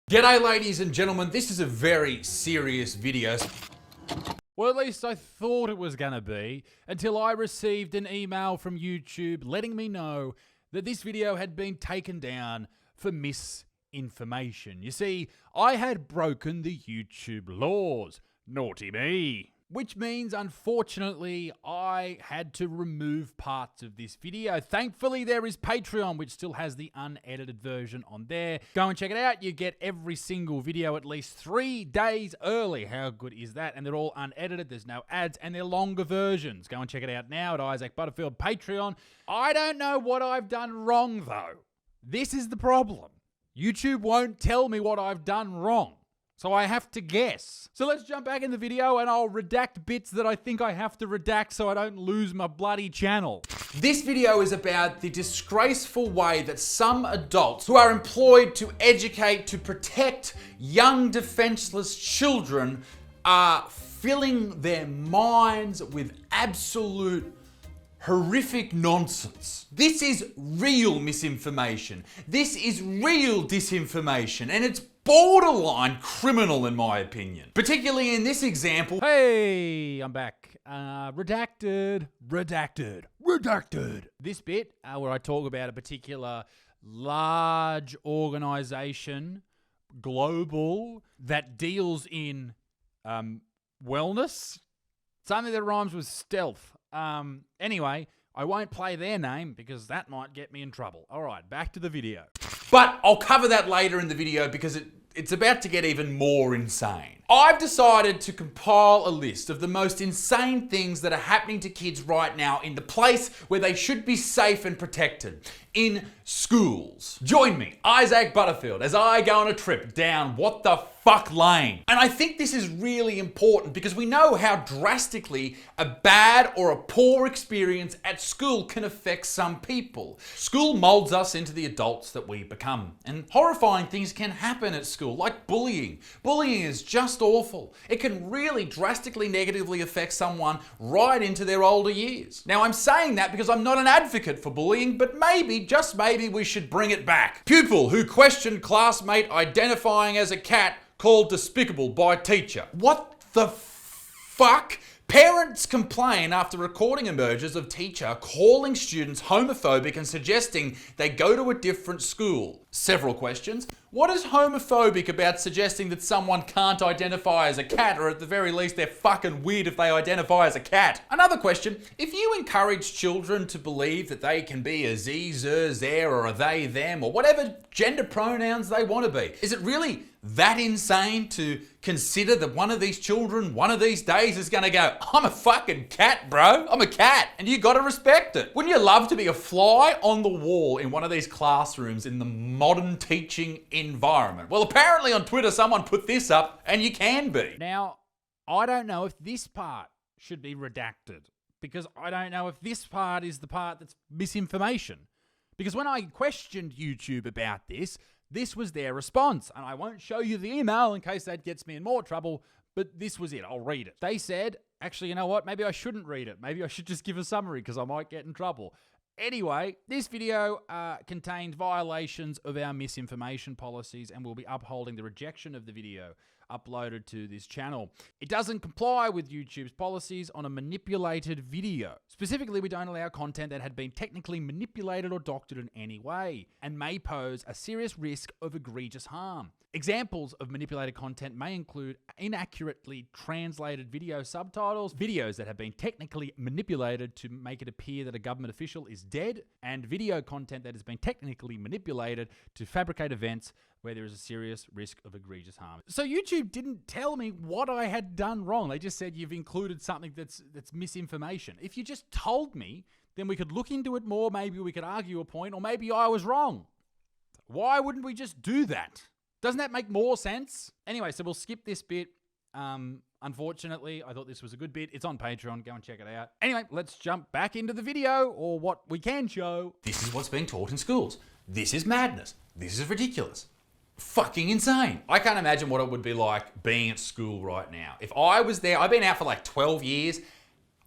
G'day ladies and gentlemen, this is a very serious video. Well, at least I thought it was going to be, until I received an email from YouTube letting me know that this video had been taken down for misinformation. You see, I had broken the YouTube laws. Naughty me. Which means, unfortunately, I had to remove parts of this video. Thankfully, there is Patreon, which still has the unedited version on there. Go and check it out. You get every single video at least 3 days early. How good is that? And they're all unedited. There's no ads, and they're longer versions. Go and check it out now at Isaac Butterfield Patreon. I don't know what I've done wrong, though. This is the problem. YouTube won't tell me what I've done wrong. So I have to guess. So let's jump back in the video and I'll redact bits that I think I have to redact so I don't lose my bloody channel. This video is about the disgraceful way that some adults who are employed to educate, to protect young defenseless children are filling their minds with absolute horrific nonsense. This is real misinformation. This is real disinformation, and it's borderline criminal in my opinion. Particularly in this example. Hey, I'm back. Redacted. This bit where I talk about a particular large organization, global, that deals in wellness. Something that rhymes with stealth. Anyway, I won't play their name because that might get me in trouble. All right, back to the video. But I'll cover that later in the video because it's about to get even more insane. I've decided to compile a list of the most insane things that are happening to kids right now in the place where they should be safe and protected, in schools. Join me, Isaac Butterfield, as I go on a trip down what the fuck lane. And I think this is really important because we know how drastically a bad or a poor experience at school can affect some people. School molds us into the adults that we become, and horrifying things can happen at school, like bullying. Bullying is just awful. It can really drastically negatively affect someone right into their older years. Now, I'm saying that because I'm not an advocate for bullying, but maybe, just maybe, we should bring it back. Pupil who questioned classmate identifying as a cat called despicable by teacher. What the fuck? Parents complain after recording emerges of teacher calling students homophobic and suggesting they go to a different school. Several questions. What is homophobic about suggesting that someone can't identify as a cat, or at the very least they're fucking weird if they identify as a cat? Another question. If you encourage children to believe that they can be a ze, zer, zer, or a they, them, or whatever gender pronouns they want to be, is it really that insane to consider that one of these children one of these days is going to go, I'm a fucking cat, bro. I'm a cat. And you got to respect it. Wouldn't you love to be a fly on the wall in one of these classrooms in the modern teaching environment? Well, apparently on Twitter someone put this up and you can be. Now, I don't know if this part should be redacted because I don't know if this part is the part that's misinformation. Because when I questioned YouTube about this was their response. And I won't show you the email in case that gets me in more trouble, but this was it. I'll read it. They said, actually, you know what? Maybe I shouldn't read it. Maybe I should just give a summary because I might get in trouble. Anyway, this video contains violations of our misinformation policies and will be upholding the rejection of the video uploaded to this channel. It doesn't comply with YouTube's policies on a manipulated video. Specifically, we don't allow content that had been technically manipulated or doctored in any way and may pose a serious risk of egregious harm. Examples of manipulated content may include inaccurately translated video subtitles, videos that have been technically manipulated to make it appear that a government official is dead, and video content that has been technically manipulated to fabricate events where there is a serious risk of egregious harm. So YouTube didn't tell me what I had done wrong. They just said you've included something that's misinformation. If you just told me, then we could look into it more, maybe we could argue a point, or maybe I was wrong. Why wouldn't we just do that? Doesn't that make more sense? Anyway, so we'll skip this bit. Unfortunately, I thought this was a good bit. It's on Patreon. Go and check it out. Anyway, let's jump back into the video, or what we can show. This is what's being taught in schools. This is madness. This is ridiculous. Fucking insane. I can't imagine what it would be like being at school right now. If I was there, I've been out for like 12 years.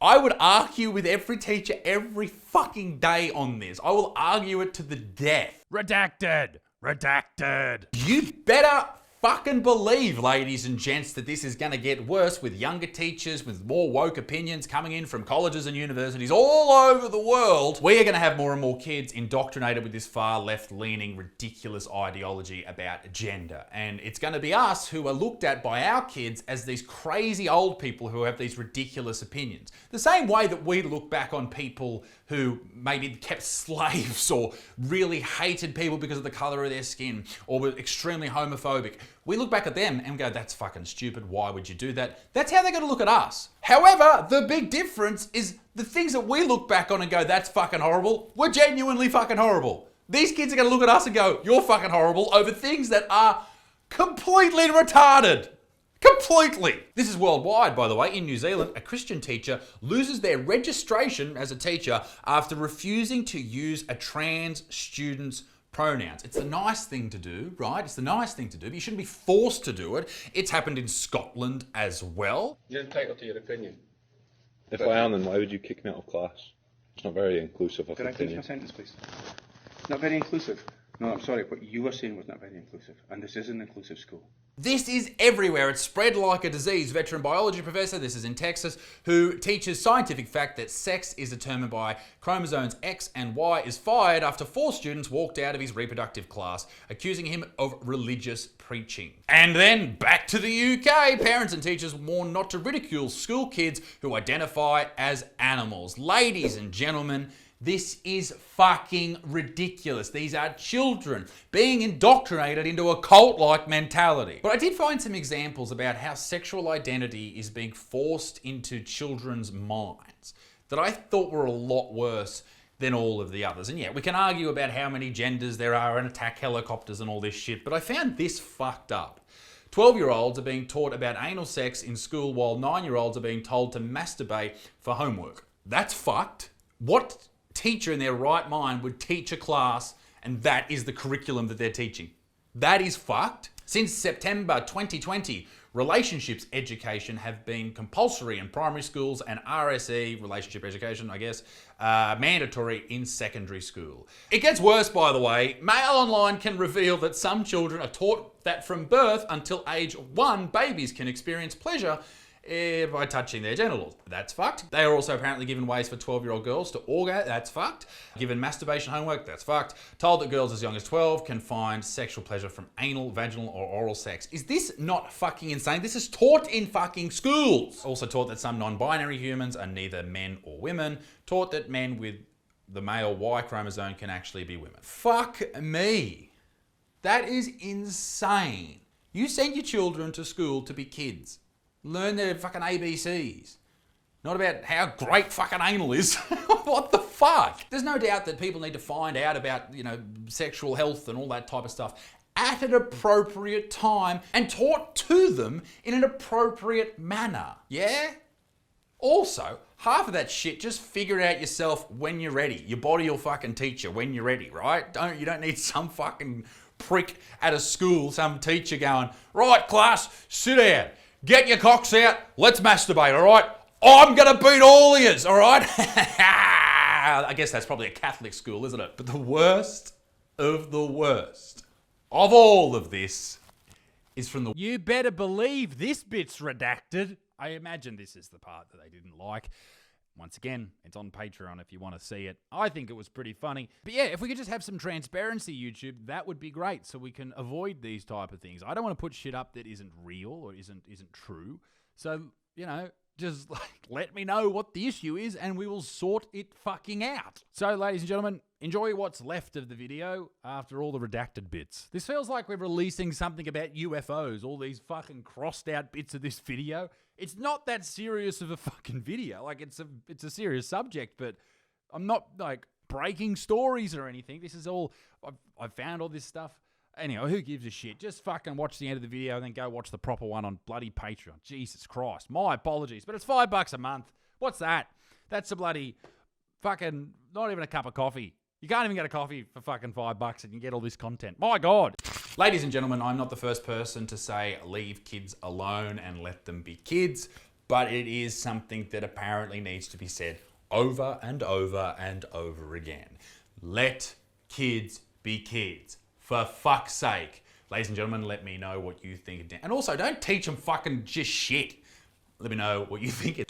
I would argue with every teacher every fucking day on this. I will argue it to the death. Redacted. Redacted. You better fucking believe, ladies and gents, that this is going to get worse with younger teachers, with more woke opinions coming in from colleges and universities all over the world. We are going to have more and more kids indoctrinated with this far left-leaning, ridiculous ideology about gender. And it's going to be us who are looked at by our kids as these crazy old people who have these ridiculous opinions. The same way that we look back on people who maybe kept slaves or really hated people because of the colour of their skin or were extremely homophobic. We look back at them and go, that's fucking stupid, why would you do that? That's how they're going to look at us. However, the big difference is the things that we look back on and go, that's fucking horrible, were genuinely fucking horrible. These kids are going to look at us and go, you're fucking horrible, over things that are completely retarded. Completely. This is worldwide, by the way. In New Zealand, a Christian teacher loses their registration as a teacher after refusing to use a trans student's pronouns. It's a nice thing to do, right? It's the nice thing to do, but you shouldn't be forced to do it. It's happened in Scotland as well. You're entitled to your opinion. If I am, then why would you kick me out of class? It's not very inclusive of Can I finish my sentence, please? Not very inclusive. No, I'm sorry, what you were saying was not very inclusive, and this is an inclusive school. This is everywhere. It's spread like a disease. Veteran biology professor, this is in Texas, who teaches scientific fact that sex is determined by chromosomes X and Y, is fired after 4 students walked out of his reproductive class, accusing him of religious preaching. And then back to the UK, parents and teachers warn not to ridicule school kids who identify as animals. Ladies and gentlemen, this is fucking ridiculous. These are children being indoctrinated into a cult-like mentality. But I did find some examples about how sexual identity is being forced into children's minds that I thought were a lot worse than all of the others. And yeah, we can argue about how many genders there are and attack helicopters and all this shit, but I found this fucked up. 12-year-olds are being taught about anal sex in school while 9-year-olds are being told to masturbate for homework. That's fucked. What teacher in their right mind would teach a class and that is the curriculum that they're teaching? That is fucked. Since September 2020, relationships education have been compulsory in primary schools and RSE, relationship education, I guess, mandatory in secondary school. It gets worse, by the way. Mail Online can reveal that some children are taught that from birth until age 1, babies can experience pleasure by touching their genitals. That's fucked. They are also apparently given ways for 12-year-old girls to orgasm. That's fucked. Given masturbation homework. That's fucked. Told that girls as young as 12 can find sexual pleasure from anal, vaginal, or oral sex. Is this not fucking insane? This is taught in fucking schools. Also taught that some non-binary humans are neither men or women. Taught that men with the male Y chromosome can actually be women. Fuck me. That is insane. You send your children to school to be kids. Learn their fucking ABCs. Not about how great fucking anal is. What the fuck? There's no doubt that people need to find out about, sexual health and all that type of stuff at an appropriate time and taught to them in an appropriate manner. Yeah? Also, half of that shit, just figure it out yourself when you're ready. Your body will fucking teach you when you're ready, right? You don't need some fucking prick at a school, some teacher going, right, class, sit down. Get your cocks out, let's masturbate, all right? I'm gonna beat all of yous, all right? I guess that's probably a Catholic school, isn't it? But the worst of the worst of all of this is from the... You better believe this bit's redacted. I imagine this is the part that they didn't like. Once again, it's on Patreon if you want to see it. I think it was pretty funny. But yeah, if we could just have some transparency, YouTube, that would be great so we can avoid these type of things. I don't want to put shit up that isn't real or isn't true. So, just let me know what the issue is and we will sort it fucking out. So, ladies and gentlemen, enjoy what's left of the video after all the redacted bits. This feels like we're releasing something about UFOs, all these fucking crossed out bits of this video. It's not that serious of a fucking video. Like, it's a serious subject, but I'm not, breaking stories or anything. This is all... I've found all this stuff. Anyway, who gives a shit? Just fucking watch the end of the video and then go watch the proper one on bloody Patreon. Jesus Christ. My apologies. But it's $5 a month. What's that? That's a bloody fucking... Not even a cup of coffee. You can't even get a coffee for fucking $5 and you get all this content. My God. Ladies and gentlemen, I'm not the first person to say leave kids alone and let them be kids, but it is something that apparently needs to be said over and over and over again. Let kids be kids. For fuck's sake. Ladies and gentlemen, let me know what you think. And also, don't teach them fucking just shit. Let me know what you think.